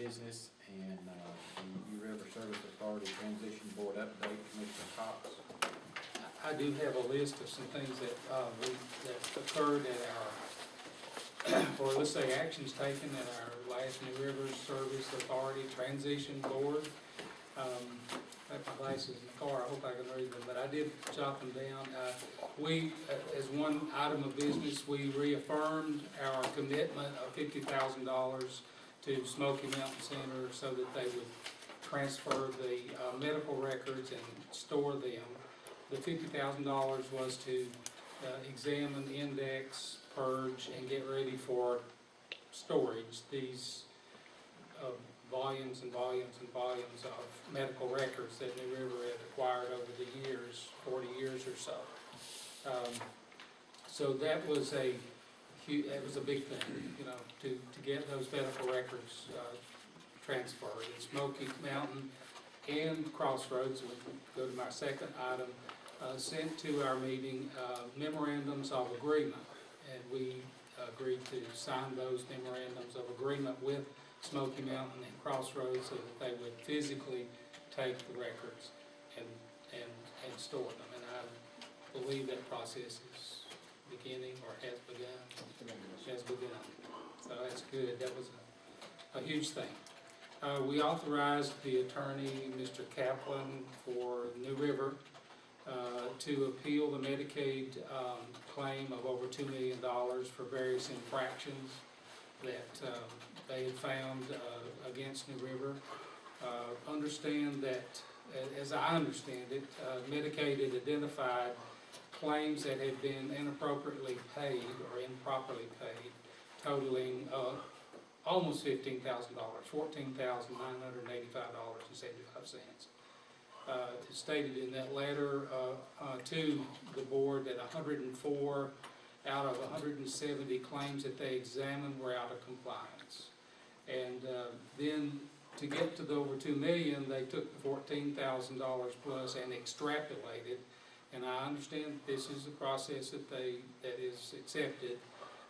business, and the New River Service Authority Transition Board update, Commissioner Cox. I do have a list of some things that that occurred at our, or let's say actions taken at our last New River Service Authority Transition Board. I have my glasses in the car, I hope I can read them, but I did jot them down. We, as one item of business, we reaffirmed our commitment of $50,000 to Smoky Mountain Center so that they would transfer the medical records and store them. The $50,000 was to examine, index, purge, and get ready for storage these volumes and volumes and volumes of medical records that New River had acquired over the years, 40 years or so. So that was a big thing, you know, to get those medical records transferred. And Smoky Mountain and Crossroads, we go to my second item, sent to our meeting memorandums of agreement, and we agreed to sign those memorandums of agreement with Smoky Mountain and Crossroads so that they would physically take the records and store them. And I believe that process is beginning or has begun. So that's good. That was a huge thing. We authorized the attorney, Mr. Kaplan, for New River to appeal the Medicaid claim of over $2 million for various infractions that they had found against New River. Understand that, as I understand it, Medicaid had identified claims that had been inappropriately paid or improperly paid, totaling almost $15,000, $14,985.75. It stated in that letter to the board that 104 out of 170 claims that they examined were out of compliance. And then to get to the over $2 million, they took the $14,000 plus and extrapolated. And I understand this is a process that is accepted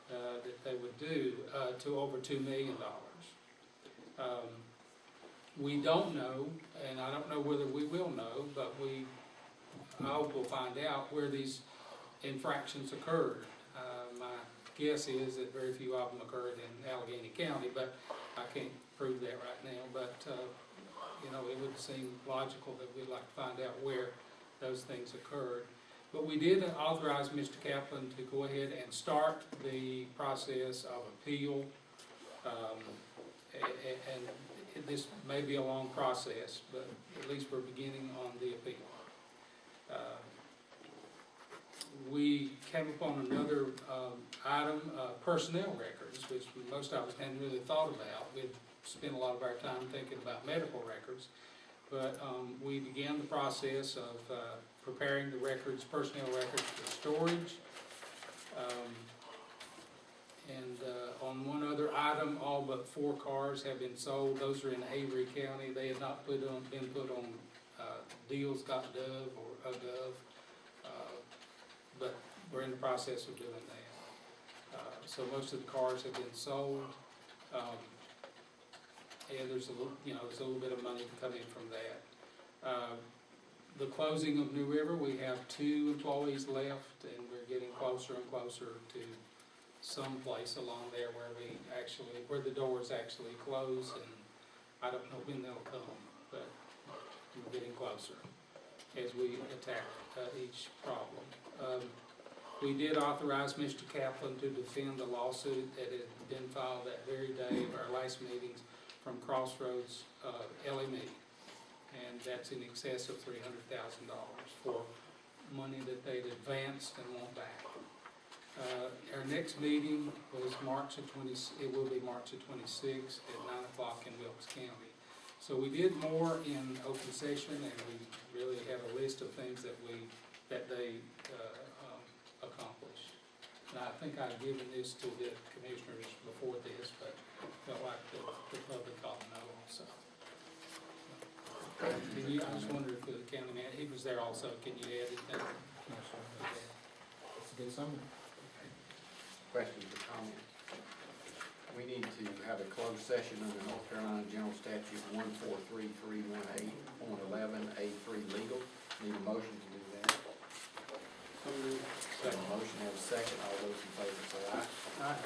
that they would do to over $2 million. We don't know, and I don't know whether we will know, but I hope we'll find out where these infractions occurred. My guess is that very few of them occurred in Allegheny County, but I can't prove that right now. But you know, it would seem logical that we'd like to find out where those things occurred. But we did authorize Mr. Kaplan to go ahead and start the process of appeal, and this may be a long process, but at least we're beginning on the appeal. We came upon another item, personnel records, which most of us hadn't really thought about. We'd spent a lot of our time thinking about medical records, but we began the process of preparing the records, personnel records for storage. And on one other item, all but 4 cars have been sold. Those are in Avery County. They had not been put on deals.gov or gov, but we're in the process of doing that. So most of the cars have been sold, and there's a little bit of money to come in from that. The closing of New River, we have 2 employees left, and we're getting closer and closer to some place along there where the doors actually close, and I don't know when they'll come, but we're getting closer as we attack each problem. We did authorize Mr. Kaplan to defend the lawsuit that had been filed that very day of our last meetings from Crossroads LME, and that's in excess of $300,000 for money that they'd advanced and want back. Our next meeting was it will be March the 26th at 9 o'clock in Wilkes County. So we did more in open session, and we really have a list of things that they accomplished. And I think I've given this to the commissioners before this, but felt like the public ought to know also. I just wondered if the county man, he was there also, can you add anything? No, sir. It's a good summary. Questions or comments? we need to have a closed session under North Carolina General Statute 143318.11A3 legal. Need a motion to do that. So moved. Second motion, have a second. All those in favor say aye. Aye.